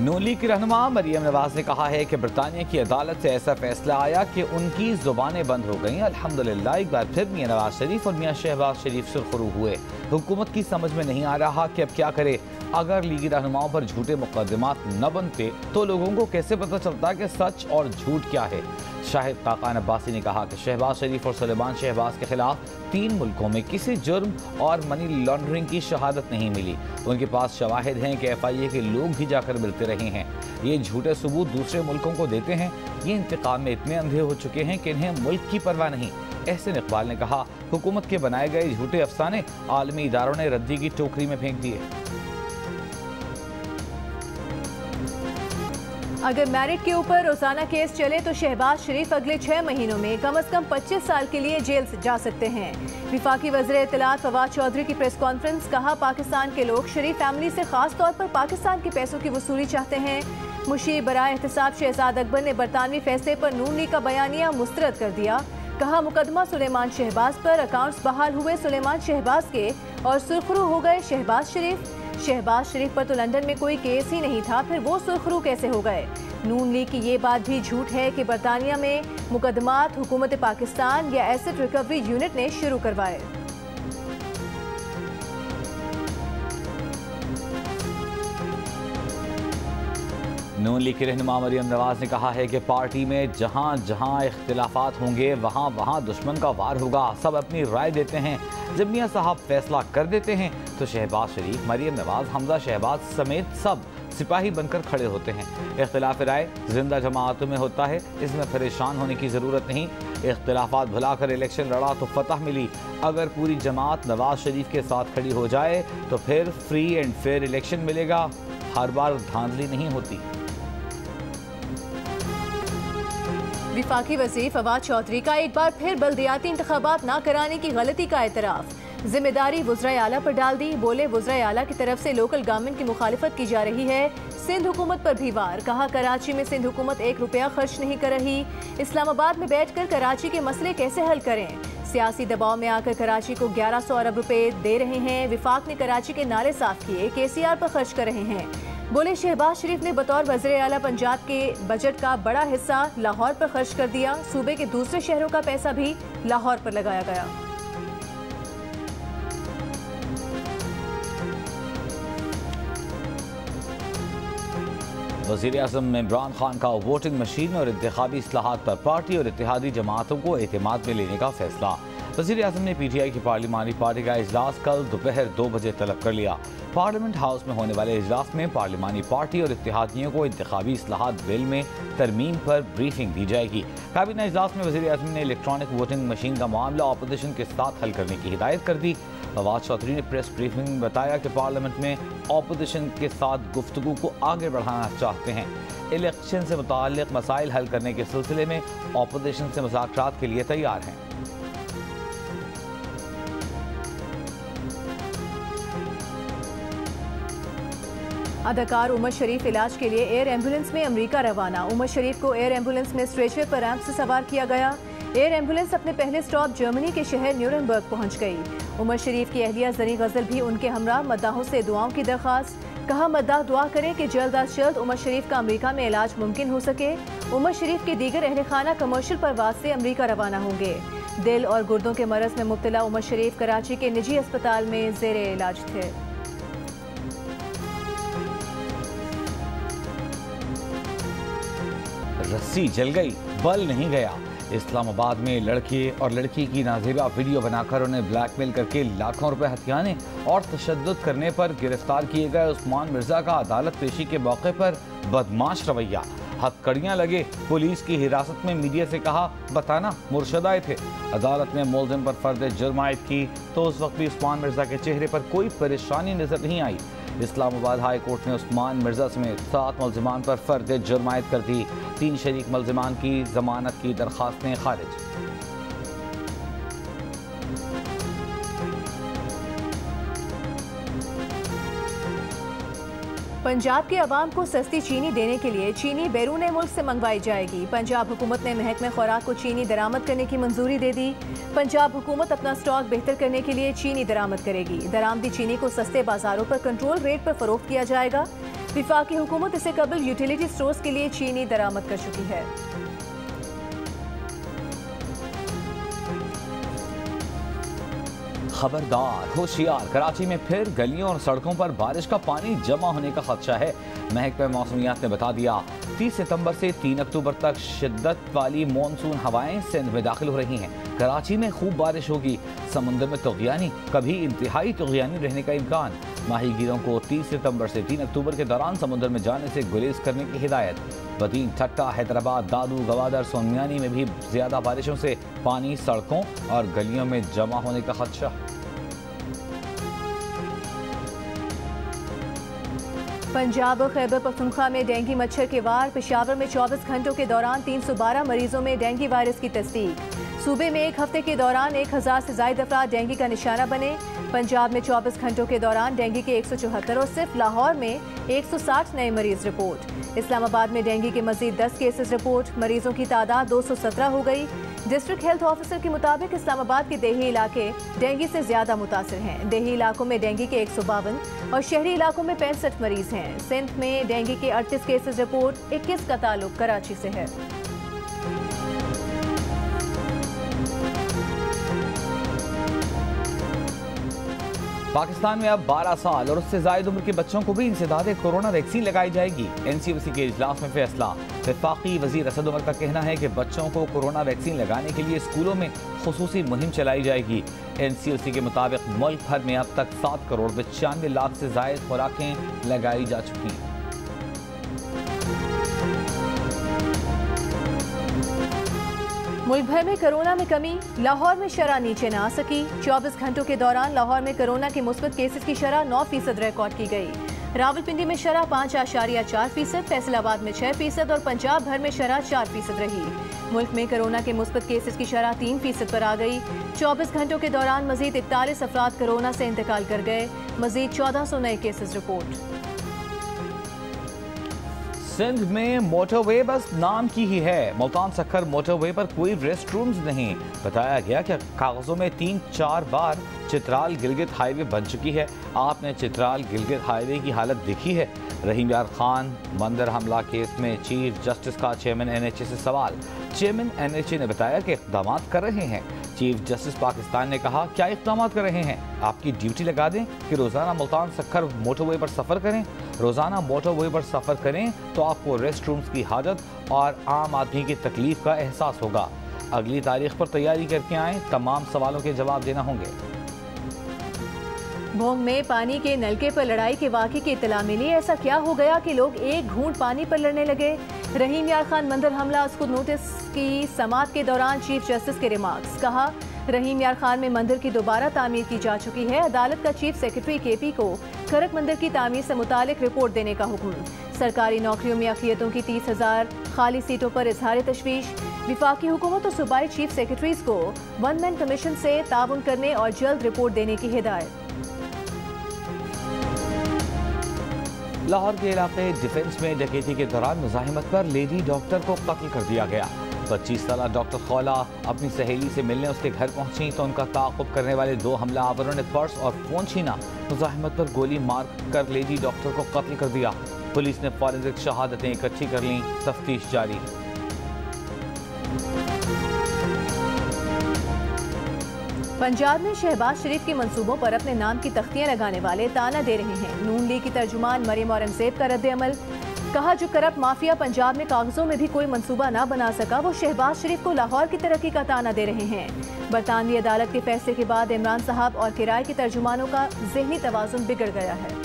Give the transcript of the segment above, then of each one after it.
नून league की रहनुमा मरियम नवाज ने कहा है कि बरतानिया की अदालत से ऐसा फैसला आया कि उनकी जुबानें बंद हो गईं। अल्हम्दुलिल्लाह, एक बार फिर मियां नवाज शरीफ और मियां शहबाज शरीफ सुरखरू हुए। हुकूमत की समझ में नहीं आ रहा कि अब क्या करे। अगर लीगी रहनुमाओं पर झूठे मुकदमात न बनते तो लोगों को कैसे पता चलता कि सच और झूठ क्या है। शाहिद खाकान अब्बासी ने कहा कि शहबाज शरीफ और सुलेमान शहबाज के खिलाफ 3 मुल्कों में किसी जुर्म और मनी लॉन्ड्रिंग की शहादत नहीं मिली। उनके पास शवाहिद हैं कि FIA के लोग भी जाकर मिलते रहे हैं। ये झूठे सबूत दूसरे मुल्कों को देते हैं। ये इंतकाम में इतने अंधे हो चुके हैं कि इन्हें मुल्क की परवाह नहीं। एहसन इकबाल ने कहा, हुकूमत के बनाए गए झूठे अफसाने आलमी इदारों ने रद्दी की टोकरी में फेंक दिए। अगर मैरिट के ऊपर रोजाना केस चले तो शहबाज शरीफ अगले 6 महीनों में कम से कम 25 साल के लिए जेल जा सकते हैं। विफाकी वज़ीर इत्तलात फवाद चौधरी की प्रेस कॉन्फ्रेंस। कहा, पाकिस्तान के लोग शरीफ फैमिली से खास तौर पर पाकिस्तान के पैसों की वसूली चाहते हैं। मुशीर बराए एहतसाब शहजाद अकबर ने बरतानवी फैसले पर नून लीग का बयानिया मुस्तरद कर दिया। कहा, मुकदमा सुलेमान शहबाज पर, अकाउंट्स बहाल हुए सुलेमान शहबाज के और सुरखरू हो गए शहबाज शरीफ। शहबाज शरीफ पर तो लंदन में कोई केस ही नहीं था, फिर वो सुरखरू कैसे हो गए। नून लीग की ये बात भी झूठ है कि बरतानिया में मुकदमात हुकूमत पाकिस्तान या एसेट रिकवरी यूनिट ने शुरू करवाए। नून लीग की रहनुमा मरियम नवाज ने कहा है कि पार्टी में जहां जहां इख्तिलाफात होंगे वहां वहां दुश्मन का वार होगा। सब अपनी राय देते हैं। जब मियां साहब फैसला कर देते हैं तो शहबाज शरीफ, मरियम नवाज, हमजा शहबाज समेत सब सिपाही बनकर खड़े होते हैं। इख्तिलाफ राय जिंदा जमाअतों में होता है, इसमें परेशान होने की ज़रूरत नहीं। इख्तिलाफात भुलाकर इलेक्शन लड़ा तो फतह मिली। अगर पूरी जमात नवाज शरीफ के साथ खड़ी हो जाए तो फिर फ्री एंड फेयर इलेक्शन मिलेगा। हर बार धांधली नहीं होती। विफाकी वज़ीर फवाद चौधरी का एक बार फिर बल्दियाती इंतखाबात न कराने की गलती का एतराफ़। जिम्मेदारी वज़राए आला पर डाल दी। बोले, वज़राए आला की तरफ से लोकल गवर्नमेंट की मुखालिफत की जा रही है। सिंध हुकूमत पर भी वार। कहा, कराची में सिंध हुकूमत 1 रुपया खर्च नहीं कर रही। इस्लामाबाद में बैठकर कराची के मसले कैसे हल करें। सियासी दबाव में आकर कराची को 1100 अरब रुपए दे रहे हैं। विफाक ने कराची के नाले साफ किए, KCR पर खर्च कर रहे हैं। बोले, शहबाज शरीफ ने बतौर वज़ीर आला पंजाब के बजट का बड़ा हिस्सा लाहौर पर खर्च कर दिया। सूबे के दूसरे शहरों का पैसा भी लाहौर पर लगाया गया। वज़ीर आज़म इमरान खान का वोटिंग मशीन और इंतखाबी इस्लाहात पर पार्टी और इत्तेहादी जमातों को एतमाद में लेने का फैसला। वज़ीर आज़म ने PTI की पार्लिमानी पार्टी का इजलास कल दोपहर 2 बजे तलब कर लिया। पार्लियामेंट हाउस में होने वाले इजलास में पार्लिमानी पार्टी और इत्तेहादियों को इंतखाबी इस्लाहात बिल में तरमीम पर ब्रीफिंग दी जाएगी। काबीना इजलास में वज़ीर आज़म ने इलेक्ट्रॉनिक वोटिंग मशीन का मामला अपोजिशन के साथ हल करने की हिदायत कर दी। फवाद चौधरी ने प्रेस ब्रीफिंग में बताया कि पार्लियामेंट में अपोजिशन के साथ गुफ्तगू को आगे बढ़ाना चाहते हैं। इलेक्शन से मुताल्लिक मसाइल हल करने के सिलसिले में अपोजिशन से मुज़ाकरात के लिए तैयार हैं। अदाकार उमर शरीफ इलाज के लिए एयर एम्बुलेंस में अमेरिका रवाना। उमर शरीफ को एयर एम्बुलेंस में स्ट्रेचर पर रैंप से सवार किया गया। एयर एम्बुलेंस अपने पहले स्टॉप जर्मनी के शहर न्यूरनबर्ग पहुंच गई। उमर शरीफ की अहलिया जरी गजल भी उनके हमरा। मद्दाहों से दुआओं की दरख्वास्त। कहा, मद्दाह दुआ करें कि जल्द अज जल्द उमर शरीफ का अमेरिका में इलाज मुमकिन हो सके। उमर शरीफ के दीगर अहल खाना कमर्शियल परवाज से अमेरिका रवाना होंगे। दिल और गुर्दों के मरज में मुब्तला उमर शरीफ कराची के निजी अस्पताल में जेर इलाज थे। रस्सी जल गई, बल नहीं गया। इस्लामाबाद में लड़के और लड़की की नाजेबा वीडियो बनाकर उन्हें ब्लैकमेल करके लाखों रुपए हथियाने और तशद्दुद करने पर गिरफ्तार किए गए उस्मान मिर्जा का अदालत पेशी के मौके पर बदमाश रवैया। हथकड़ियां लगे। पुलिस की हिरासत में मीडिया से कहा, बताना मुर्शद आए थे। अदालत ने मुलजिम पर फर्द जुर्म आयद की तो उस वक्त भी उस्मान मिर्जा के चेहरे पर कोई परेशानी नजर नहीं आई। इस्लामाबाद हाई कोर्ट ने उस्मान मिर्जा समेत 7 मुलजिमान पर फर्द जुर्म आयद कर दी। 3 शरीक मुलजिमान की जमानत की दरख्वास्तें खारिज। पंजाब के अवाम को सस्ती चीनी देने के लिए चीनी बैरून मुल्क से मंगवाई जाएगी। पंजाब हुकूमत ने महकमे खुराक को चीनी दरामद करने की मंजूरी दे दी। पंजाब हुकूमत अपना स्टॉक बेहतर करने के लिए चीनी दरामद करेगी। दरामदी चीनी को सस्ते बाजारों पर कंट्रोल रेट पर फरोख्त किया जाएगा। विफाकी हुकूमत इससे कबल यूटिलिटी स्टोर्स के लिए चीनी दरामद कर चुकी है। खबरदार, होशियार, कराची में फिर गलियों और सड़कों पर बारिश का पानी जमा होने का खदशा है। महकमा मौसमियात ने बता दिया 30 सितंबर से 3 अक्टूबर तक शिद्दत वाली मानसून हवाएं सिंध में दाखिल हो रही हैं। कराची में खूब बारिश होगी। समुद्र में तुग़यानी, कभी इंतहाई तुग़यानी रहने का इम्कान। माहीगीरों को 30 सितंबर से 3 अक्टूबर के दौरान समुद्र में जाने से गुरेज करने की हिदायत। बदीन, ठट्टा, हैदराबाद, दादू, गवादर, सोनमियानी में भी ज्यादा बारिशों से पानी सड़कों और गलियों में जमा होने का खदशा। पंजाब और खैबर पख्तूनख्वा में डेंगू मच्छर के वार। पेशावर में 24 घंटों के दौरान 312 मरीजों में डेंगू वायरस की तस्दीक। सूबे में एक हफ्ते के दौरान 1000 से ज्यादा अफराद डेंगू का निशाना बने। पंजाब में 24 घंटों के दौरान डेंगू के 174 और सिर्फ लाहौर में 160 नए मरीज रिपोर्ट। इस्लामाबाद में डेंगू के मजीद 10 केसेस रिपोर्ट। मरीजों की तादाद 217 हो गई। डिस्ट्रिक्ट हेल्थ ऑफिसर के मुताबिक इस्लामाबाद के देही इलाके डेंगू से ज्यादा मुतासर हैं। देही इलाकों में डेंगू के 152 और शहरी इलाकों में 65 मरीज हैं। सिंध में डेंगू के 38 केसेस रिपोर्ट। 21 का ताल्लुक कराची से है। पाकिस्तान में अब 12 साल और उससे ज़ायद उम्र के बच्चों को भी इंसदाद कोरोना वैक्सीन लगाई जाएगी। NCOC के इजलास में फैसला। वफाकी वज़ीर असद उमर का कहना है कि बच्चों को कोरोना वैक्सीन लगाने के लिए स्कूलों में खुसूसी मुहिम चलाई जाएगी। NCOC के मुताबिक मुल्क भर में अब तक 7 करोड़ 95 लाख से ज़ायद खुराकें लगाई जा चुकी हैं। मुल्क भर में कोरोना में कमी। लाहौर में शरह नीचे न आ सकी। 24 घंटों के दौरान लाहौर में कोरोना के मुस्बत केसेस की शरह 9% रिकॉर्ड की गई। रावलपिंडी में शरह 5.4%, फैसलाबाद में 6% और पंजाब भर में शरह 4% रही। मुल्क में कोरोना के मुस्बत केसेस की शरह 3% पर आ गई। 24 घंटों के दौरान मजीद 41 अफराद कोरोना से इंतकाल कर गए। मजीद 1400 नए केसेस रिपोर्ट। सिंध में मोटरवे बस नाम की ही है। मुल्तान सक्खर मोटरवे पर कोई रेस्ट रूम्स नहीं। बताया गया कि कागजों में 3-4 बार चित्राल गिलगित हाईवे बन चुकी है। आपने चित्राल गिलगित हाईवे की हालत देखी है? रहीम यार खान मंदिर हमला केस में चीफ जस्टिस का चेयरमैन NHA से सवाल। चेयरमैन NHA ने बताया कि इक़दाम कर रहे हैं। चीफ जस्टिस पाकिस्तान ने कहा, क्या इक़दाम कर रहे हैं? आपकी ड्यूटी लगा दें कि रोज़ाना मुल्तान सक्खर मोटरवे पर सफ़र करें। रोज़ाना मोटरवे पर सफ़र करें तो आपको रेस्ट रूम्स की हाजत और आम आदमी की तकलीफ का एहसास होगा। अगली तारीख पर तैयारी करके आएँ, तमाम सवालों के जवाब देना होंगे। भोंग में पानी के नलके पर लड़ाई के वाक़े की इत्तला मिली। ऐसा क्या हो गया कि लोग एक घूंट पानी पर लड़ने लगे? रहीम यार खान मंदिर हमला उसको नोटिस की समाअत के दौरान चीफ जस्टिस के रिमार्क्स। कहा, रहीम यार खान में मंदिर की दोबारा तामीर की जा चुकी है। अदालत का चीफ सेक्रेटरी KP को खरक मंदिर की तामीर से मुतालिक रिपोर्ट देने का हुक्म। सरकारी नौकरियों में अक़लियतों की 30,000 खाली सीटों पर इजहार तशवीश। विफाकी हुकूमत और सूबाई चीफ सेक्रेटरीज को 1 मैन कमीशन से ताउन करने और जल्द रिपोर्ट देने की हिदायत। लाहौर के इलाके डिफेंस में डकैती के दौरान मुज़ाहिमत पर लेडी डॉक्टर को कत्ल कर दिया गया। 25 साला डॉक्टर खौला अपनी सहेली से मिलने उसके घर पहुंची तो उनका ताक़ुब करने वाले 2 हमलावरों ने पर्स और फ़ोन छीना। मुज़ाहिमत पर गोली मार कर लेडी डॉक्टर को कत्ल कर दिया। पुलिस ने फॉरेंसिक शहादतें इकट्ठी कर लीं। तफ्तीश जारी। पंजाब में शहबाज शरीफ के मंसूबों पर अपने नाम की तख्तियां लगाने वाले ताना दे रहे हैं। नून लीग की तर्जुमान मरियम औरंगजेब का रद्द अमल। कहा, जो करप्ट माफिया पंजाब में कागजों में भी कोई मंसूबा ना बना सका वो शहबाज शरीफ को लाहौर की तरक्की का ताना दे रहे हैं। बरतानवी अदालत के फैसले के बाद इमरान साहब और किराए के तर्जुमानों का ज़हनी तवाज़ुन बिगड़ गया है।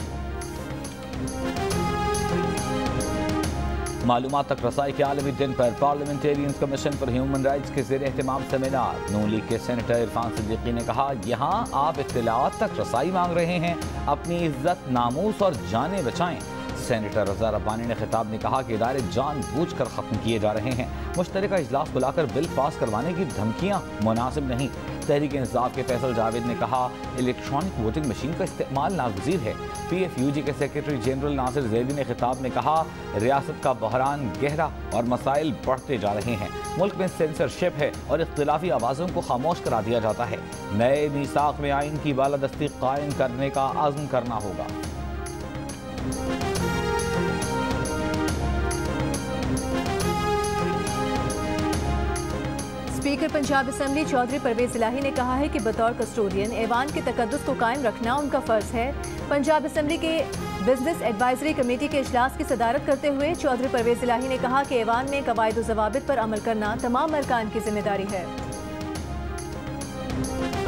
मालूमात तक रसाई के आलमी दिन पर parliamentarian commission for human rights के ज़ेर एहतमाम सेमिनार। नून लीग के सेनेटर इरफान सिद्दीकी ने कहा, यहाँ आप इत्तलाआत तक रसाई मांग रहे हैं, अपनी इज्जत, नामूस और जानें बचाएं। सेनेटर रज़ा रब्बानी ने खिताब में कहा कि इदारे जानबूझकर ख़त्म किए जा रहे हैं। मुश्तरका इजलास बुलाकर बिल पास करवाने की धमकियाँ मुनासिब नहीं। तहरीक इंसाफ के फैसल जावेद ने कहा, इलेक्ट्रॉनिक वोटिंग मशीन का इस्तेमाल नागज़ीर है। PFUG के सेक्रेटरी जनरल नासिर ज़ैदी ने खिताब में कहा, रियासत का बहरान गहरा और मसाइल बढ़ते जा रहे हैं। मुल्क में सेंसरशिप है और इख्तिलाफी आवाज़ों को खामोश करा दिया जाता है। नए मीसाक में आइन की बालादस्ती कायम करने का आज़म करना होगा। स्पीकर पंजाब असेंबली चौधरी परवेज इलाही ने कहा है कि बतौर कस्टोडियन ऐवान के तकद्दुस को कायम रखना उनका फर्ज है। पंजाब असेंबली के बिजनेस एडवाइजरी कमेटी के इजलास की सदारत करते हुए चौधरी परवेज इलाही ने कहा कि ऐवान में कवायद व ज़वाबित पर अमल करना तमाम अरकान की जिम्मेदारी है।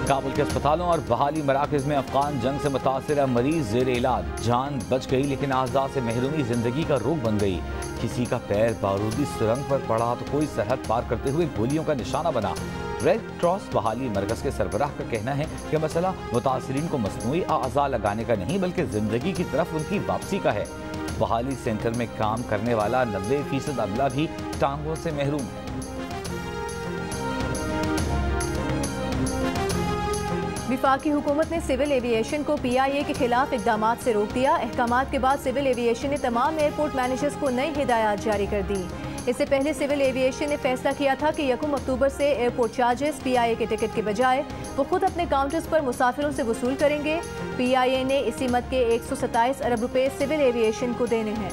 काबुल के अस्पतालों और बहाली मराकज में अफगान जंग से मुतासिर मरीज जेर इलाज। जान बच गई लेकिन आज़ाद से महरूमी जिंदगी का रोग बन गई। किसी का पैर बारूदी सुरंग पर पड़ा तो कोई सरहद पार करते हुए गोलियों का निशाना बना। रेड क्रॉस बहाली मरकज के सरबराह का कहना है कि मसला मुतासिरीन को मसनूई आज़ा लगाने का नहीं बल्कि जिंदगी की तरफ उनकी वापसी का है। बहाली सेंटर में काम करने वाला 90% अमला भी टांगों से महरूम है। विफाकी हुकूमत ने सिविल एविएशन को PIA के खिलाफ इकदाम से रोक दिया। अहकामात के बाद सिविल एविएशन ने तमाम एयरपोर्ट मैनेजर्स को नई हिदायत जारी कर दी। इससे पहले सिविल एविएशन ने फैसला किया था कि 1 अक्टूबर से एयरपोर्ट चार्जेस PIA के टिकट के बजाय वो खुद अपने काउंटर्स पर मुसाफिरों से वसूल करेंगे। PIA ने इसी मद के 127 अरब रुपए सिविल एविएशन को देने हैं।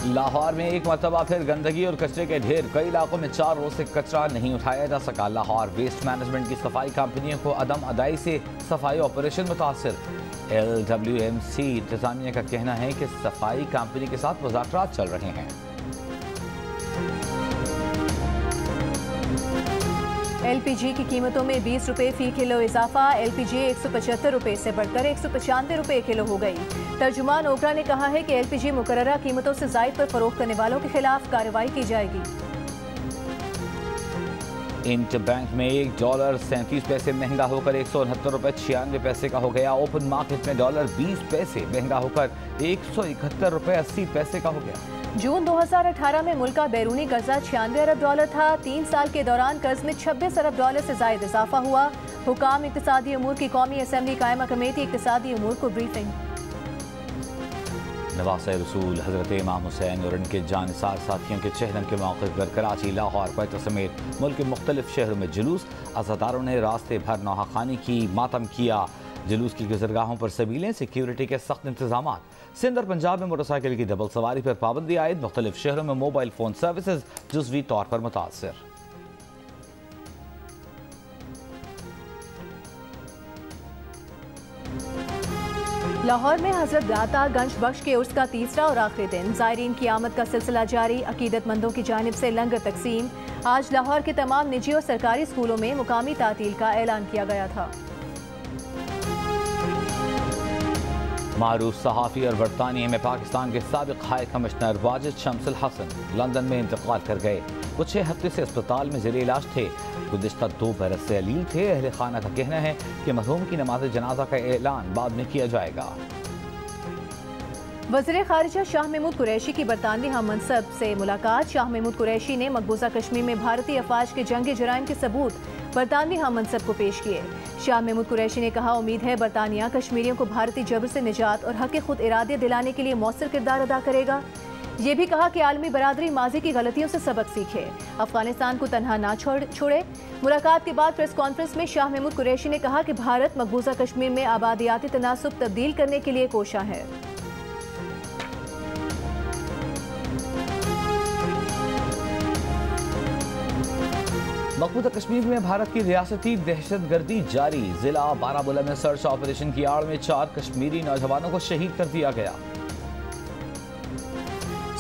लाहौर में एक मरतबा फिर गंदगी और कचरे के ढेर। कई इलाकों में 4 रोज से कचरा नहीं उठाया जा सका। लाहौर वेस्ट मैनेजमेंट की सफाई कंपनियों को अदम अदाई से सफाई ऑपरेशन मुतासिर। LWMC इंतजामिया का कहना है कि सफाई कंपनी के साथ मुज़ाकरात चल रहे हैं। LPG की कीमतों में 20 रुपए फी किलो इजाफा। LPG 175 रुपए से बढ़कर 195 रुपए किलो हो गई। तर्जुमान ओकरा ने कहा है कि LPG मुकर्ररा कीमतों से जायद पर फरोख्त करने वालों के खिलाफ कार्रवाई की जाएगी। इंटर बैंक में $1 37 पैसे महंगा होकर 169 रुपए 96 पैसे का हो गया। ओपन मार्केट में डॉलर 20 पैसे महंगा होकर 171 रुपए 80 पैसे का हो गया। जून 2018 में मुल्क का बैरूनी कर्जा $96 अरब था। 3 साल के दौरान कर्ज में $26 अरब से जायद इजाफा हुआ। हुकाम इक्तिसादी उमूर की कौमी असम्बली कायमा कमेटी इक्तिसादी उमूर को ब्रीफिंग। नवासे रसूल हजरत इमाम हुसैन और उनके जानिसार साथियों के चेहरम के मौके पर कराची, लाहौर, क्वेटा समेत मुल्क के मुख्तलिफ शहरों में जुलूस। अज़ादारों ने रास्ते भर नौहाखानी की, मातम किया। जुलूस की गुजरगाहों पर सबीलें, सिक्योरिटी के सख्त इंतजाम। सिंध और पंजाब में मोटरसाइकिल की डबल सवारी पर पाबंदी आयद। मुख्तलिफ शहरों में मोबाइल फोन सर्विसेज जुज़वी तौर पर मुतासर। लाहौर में हजरत दाता गंज बख्श के उर्स का तीसरा और आखिरी दिन। ज़ायरीन की आमद का सिलसिला जारी। अकीदतमंदों की जानिब से लंगर तकसीम। आज लाहौर के तमाम निजी और सरकारी स्कूलों में मुकामी तातील का ऐलान किया गया था। मारूफ सहाफ़ी और बरतानिया में पाकिस्तान के साबिक high commissioner Wajid Shamsul Hasan London में इंतकाल कर गए। वो 6 हफ्ते से अस्पताल में ज़ेरे इलाज थे। गुज़िश्ता 2 बरस से अलील थे। अहले खाना का कहना है कि मरहूम की नमाज जनाजा का ऐलान बाद में किया जाएगा। वज़ीर ख़ारिजा शाह महमूद कुरैशी की बरतानवी हम मनसब से मुलाकात। शाह महमूद कुरैशी ने मकबूजा कश्मीर में भारतीय अफवाज के जंगी जराइम के सबूत बरतानवी हम मनसब को पेश किए। शाह महमूद कुरैशी ने कहा, उम्मीद है बरतानिया कश्मीरियों को भारतीय जबर से निजात और हक़ खुद इरादे दिलाने के लिए मौसर किरदार अदा करेगा। ये भी कहा कि आलमी बरादरी माजी की गलतियों से सबक सीखे, अफगानिस्तान को तनहा ना छोड़े। मुलाकात के बाद प्रेस कॉन्फ्रेंस में शाह महमूद कुरैशी ने कहा कि भारत मकबूजा कश्मीर में आबादियाती तनासुब तब्दील करने के लिए कोशा है। मकबूजा कश्मीर में भारत की रियासती दहशतगर्दी जारी। जिला बारामूला में सर्च ऑपरेशन की आड़ में 4 कश्मीरी नौजवानों को शहीद कर दिया गया।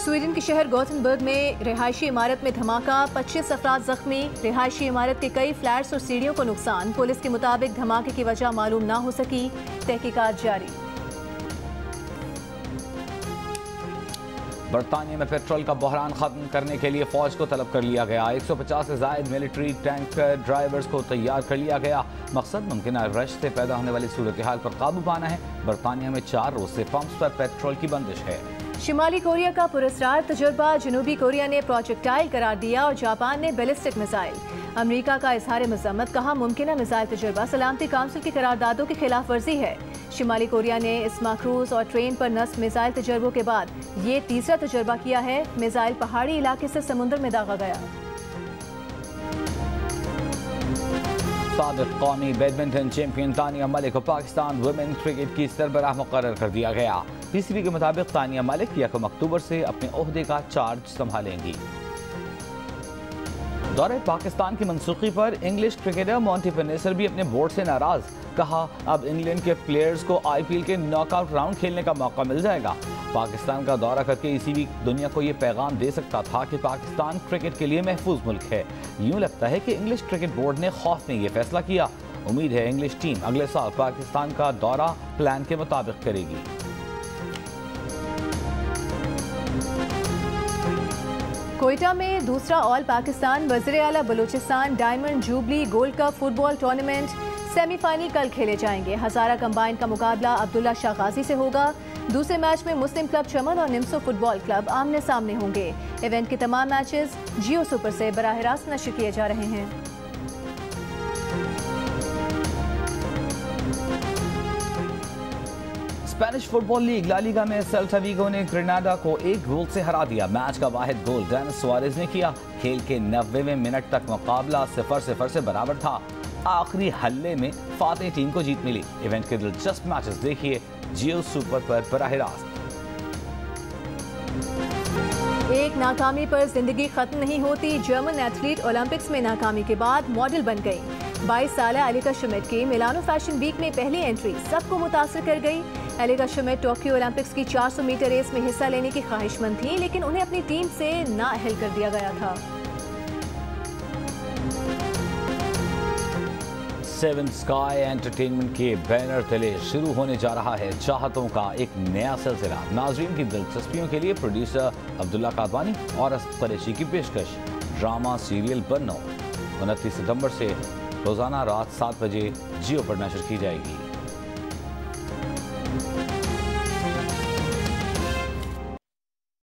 स्वीडन के शहर गोथनबर्ग में रिहायशी इमारत में धमाका, 25 अफराद जख्मी। रिहायशी इमारत के कई फ्लैट्स और सीढ़ियों को नुकसान। पुलिस के मुताबिक धमाके की वजह मालूम ना हो सकी। तहकीकात जारी। बरतानिया में पेट्रोल का बहरान खत्म करने के लिए फौज को तलब कर लिया गया। 150 से जायद मिलिट्री टैंकर ड्राइवर्स को तैयार कर लिया गया। मकसद मुमकिन रश से पैदा होने वाली सूरत हाल पर काबू पाना है। बरतानिया में 4 रोज से पंप्स पर पेट्रोल की बंदिश है। शिमाली कोरिया का पुरस्कार तजुर्बा। जनूबी कोरिया ने प्रोजेक्टाइल करार दिया और जापान ने बैलिस्टिक मिसाइल। अमेरिका का इजहार मजम्मत, कहा मुमकिन मिसाइल तजुर्बा सलामती काउंसिल की करारदादों की खिलाफ वर्जी है। शिमाली कोरिया ने इस्मा क्रूज और ट्रेन पर नस्ब मिसाइल तजुर्बों के बाद ये तीसरा तजुर्बा किया है। मिसाइल पहाड़ी इलाके से समुद्र में दागा गया। साबिक कौमी बैडमिंटन चैंपियन तानिया मलिक को पाकिस्तान वुमेन क्रिकेट की सरबराह मुकर्रर कर दिया गया। पीसीबी के मुताबिक तानिया मलिक 1 अक्टूबर से अपने ओहदे का चार्ज संभालेंगी। दौरे पाकिस्तान की मनसूखी पर इंग्लिश क्रिकेटर मॉन्टी पेनेसर भी अपने बोर्ड से नाराज। कहा, अब इंग्लैंड के प्लेयर्स को आईपीएल के नॉकआउट राउंड खेलने का मौका मिल जाएगा। पाकिस्तान का दौरा करके ईसीबी दुनिया को ये पैगाम दे सकता था कि पाकिस्तान क्रिकेट के लिए महफूज मुल्क है। यूं लगता है कि इंग्लिश क्रिकेट बोर्ड ने खौफ में ये फैसला किया। उम्मीद है इंग्लिश टीम अगले साल पाकिस्तान का दौरा प्लान के मुताबिक करेगी। कोयटा में दूसरा ऑल पाकिस्तान वज़ीर-ए-आला Balochistan diamond jubilee gold cup football tournament semifinal कल खेले जाएंगे। हजारा कंबाइन का मुकाबला अब्दुल्ला शाह गाजी से होगा। दूसरे मैच में मुस्लिम क्लब चमन और निम्सो फुटबॉल क्लब आमने सामने होंगे। इवेंट के तमाम मैचेस जियो सुपर से बराह रास्त नश्र किए जा रहे हैं। Spanish football league La Liga में सेल्टा विगो ने ग्रेनाडा को 1 गोल से हरा दिया। मैच का वाहिद गोल डेनिस सुआरेज ने किया। खेल के 90वें मिनट तक मुकाबला 0-0 से बराबर था। आखिरी हल्ले में फातेह टीम को जीत मिली। इवेंट के दिलचस्प मैचेस देखिए जियो सुपर पर बराह रास्त। एक नाकामी पर जिंदगी खत्म नहीं होती। जर्मन एथलीट ओलंपिक्स में नाकामी के बाद मॉडल बन गई। 22 साल अलिका शुमिट की मिलानो फैशन वीक में पहली एंट्री सबको मुतासर कर गई। अलिका शुमिट टोक्यो ओलंपिक्स की 400 मीटर रेस में हिस्सा लेने की ख्वाहिशमंद थी, लेकिन उन्हें अपनी टीम से नाअहल कर दिया गया था। 7 स्काई एंटरटेनमेंट के बैनर तले शुरू होने जा रहा है चाहतों का एक नया सिलसिला। नाजरीन की दिलचस्पियों के लिए प्रोड्यूसर अब्दुल्ला कादवानी और असद कुरैशी की पेशकश। ड्रामा सीरियल बन्नो 29 सितंबर से रोजाना रात 7 बजे जियो पर नशर की जाएगी।